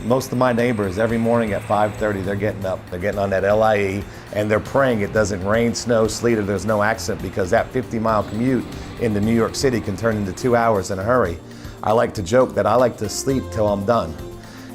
most of my neighbors, every morning at 5:30, they're getting up. They're getting on that LIE, and they're praying it doesn't rain, snow, sleet, or there's no accident, because that 50-mile commute into New York City can turn into 2 hours in a hurry. I like to joke that I like to sleep till I'm done.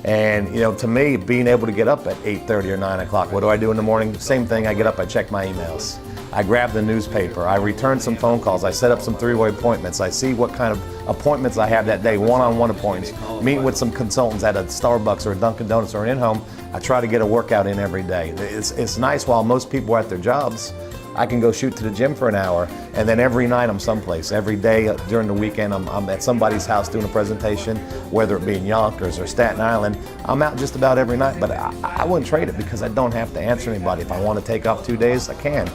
And to me, being able to get up at 8:30 or 9 o'clock, what do I do in the morning? Same thing, I get up, I check my emails. I grab the newspaper, I return some phone calls, I set up some three-way appointments, I see what kind of appointments I have that day, one-on-one appointments, meeting with some consultants at a Starbucks or a Dunkin' Donuts or an in-home. I try to get a workout in every day. It's nice while most people are at their jobs, I can go shoot to the gym for an hour, and then every night I'm someplace. Every day during the weekend I'm at somebody's house doing a presentation, whether it be in Yonkers or Staten Island. I'm out just about every night, but I wouldn't trade it because I don't have to answer anybody. If I want to take off 2 days, I can.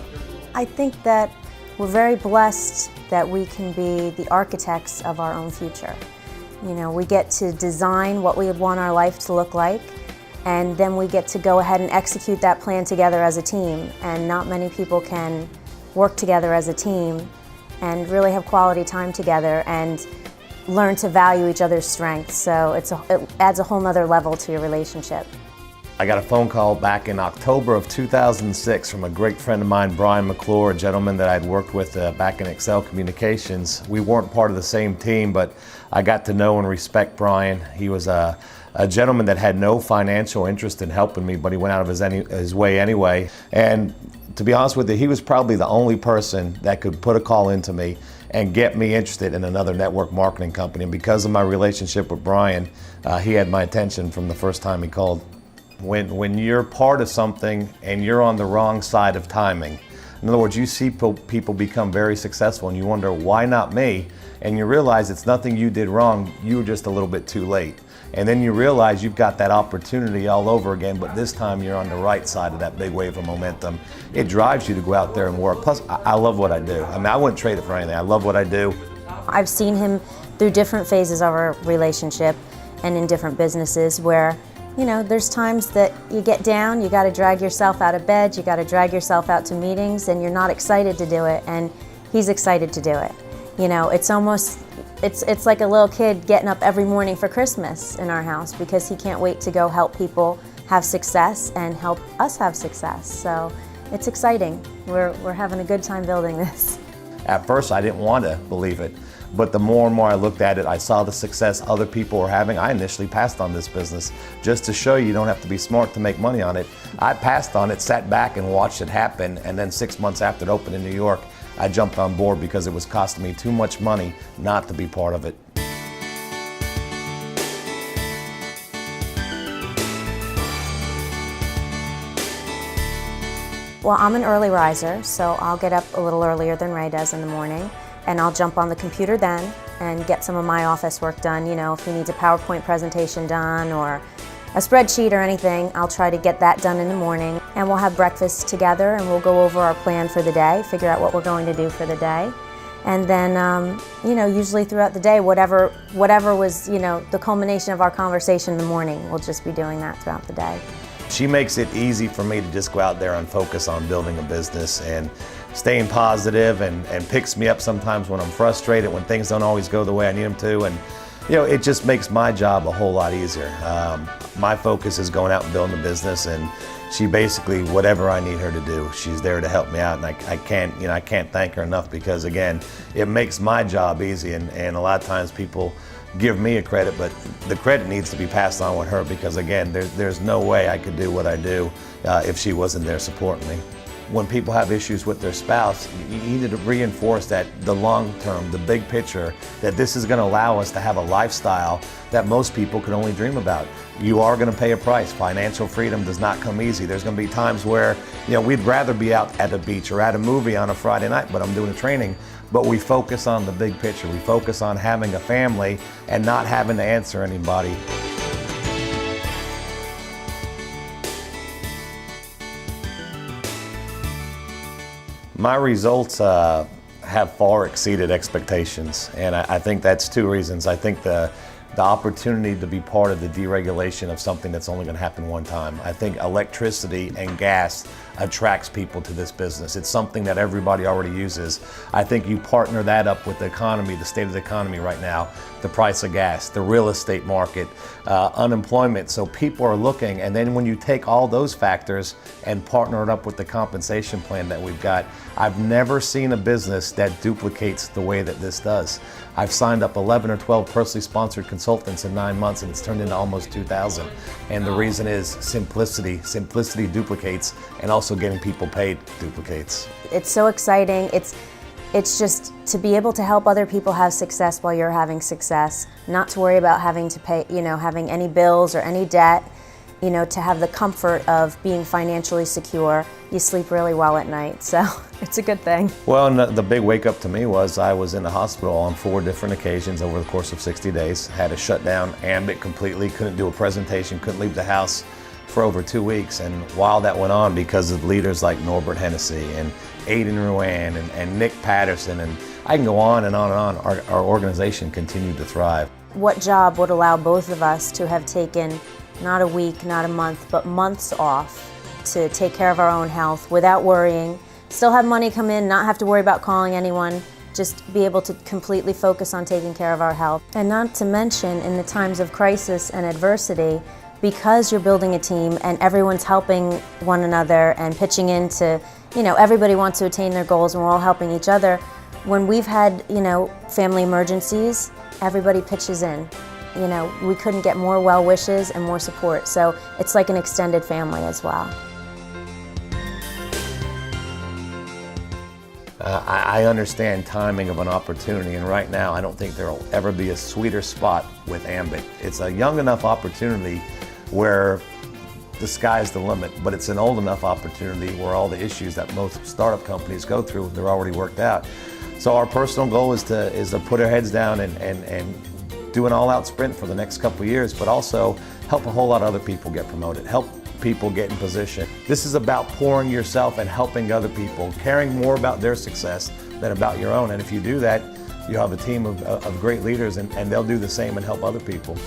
I think that we're very blessed that we can be the architects of our own future. We get to design what we want our life to look like, and then we get to go ahead and execute that plan together as a team. And not many people can work together as a team and really have quality time together and learn to value each other's strengths. So it adds a whole nother level to your relationship. I got a phone call back in October of 2006 from a great friend of mine, Brian McClure, a gentleman that I'd worked with back in Excel Communications. We weren't part of the same team, but I got to know and respect Brian. He was a gentleman that had no financial interest in helping me, but he went out of his way anyway. And to be honest with you, he was probably the only person that could put a call into me and get me interested in another network marketing company. And because of my relationship with Brian, he had my attention from the first time he called. When you're part of something and you're on the wrong side of timing, in other words, you see people become very successful and you wonder, why not me? And you realize it's nothing you did wrong, you were just a little bit too late. And then you realize you've got that opportunity all over again, but this time you're on the right side of that big wave of momentum. It drives you to go out there and work. Plus, I love what I do. I mean, I wouldn't trade it for anything. I love what I do. I've seen him through different phases of our relationship and in different businesses where there's times that you get down, you got to drag yourself out of bed, you got to drag yourself out to meetings, and you're not excited to do it, and he's excited to do it. It's like a little kid getting up every morning for Christmas in our house because he can't wait to go help people have success and help us have success. So it's exciting. We're having a good time building this. At first, I didn't want to believe it. But the more and more I looked at it, I saw the success other people were having. I initially passed on this business just to show you don't have to be smart to make money on it. I passed on it, sat back and watched it happen, and then 6 months after it opened in New York, I jumped on board because it was costing me too much money not to be part of it. Well, I'm an early riser, so I'll get up a little earlier than Ray does in the morning. And I'll jump on the computer then and get some of my office work done. If he needs a PowerPoint presentation done or a spreadsheet or anything, I'll try to get that done in the morning. And we'll have breakfast together and we'll go over our plan for the day, figure out what we're going to do for the day. And then, usually throughout the day, whatever was, the culmination of our conversation in the morning, we'll just be doing that throughout the day. She makes it easy for me to just go out there and focus on building a business and staying positive, and picks me up sometimes when I'm frustrated, when things don't always go the way I need them to. And it just makes my job a whole lot easier. My focus is going out and building a business, and she basically, whatever I need her to do, she's there to help me out. And I can't thank her enough because, again, it makes my job easy. And a lot of times people give me a credit, but the credit needs to be passed on with her because, again, there's no way I could do what I do if she wasn't there supporting me. When people have issues with their spouse, you need to reinforce that the long term, the big picture, that this is going to allow us to have a lifestyle that most people could only dream about. You are going to pay a price. Financial freedom does not come easy. There's going to be times where, we'd rather be out at the beach or at a movie on a Friday night, but I'm doing a training. But we focus on the big picture. We focus on having a family and not having to answer anybody. My results have far exceeded expectations, and I think that's two reasons. I think the the opportunity to be part of the deregulation of something that's only going to happen one time. I think electricity and gas attracts people to this business. It's something that everybody already uses. I think you partner that up with the economy, the state of the economy right now, the price of gas, the real estate market, unemployment. So people are looking, and then when you take all those factors and partner it up with the compensation plan that we've got, I've never seen a business that duplicates the way that this does. I've signed up 11 or 12 personally sponsored consultants in 9 months, and it's turned into almost 2,000. And the reason is simplicity. Simplicity duplicates, and also getting people paid duplicates. It's so exciting. It's just to be able to help other people have success while you're having success, not to worry about having to pay, having any bills or any debt, to have the comfort of being financially secure. You sleep really well at night, so it's a good thing. Well, and the big wake up to me was I was in the hospital on 4 different occasions over the course of 60 days, had to shut down ambit completely, couldn't do a presentation, couldn't leave the house for over 2 weeks. And while that went on, because of leaders like Norbert Hennessy and Aidan Ruan and Nick Patterson, and I can go on and on and on, our organization continued to thrive. What job would allow both of us to have taken not a week, not a month, but months off to take care of our own health without worrying, still have money come in, not have to worry about calling anyone, just be able to completely focus on taking care of our health. And not to mention, in the times of crisis and adversity, because you're building a team and everyone's helping one another and pitching in to, everybody wants to attain their goals and we're all helping each other. When we've had, family emergencies, everybody pitches in. We couldn't get more well wishes and more support. So it's like an extended family as well. I understand timing of an opportunity, and right now I don't think there will ever be a sweeter spot with ambit. It's a young enough opportunity where the sky's the limit, but it's an old enough opportunity where all the issues that most startup companies go through, they're already worked out. So our personal goal is to put our heads down and do an all-out sprint for the next couple of years, but also help a whole lot of other people get promoted, help people get in position. This is about pouring yourself and helping other people, caring more about their success than about your own. And if you do that, you have a team of great leaders, and they'll do the same and help other people.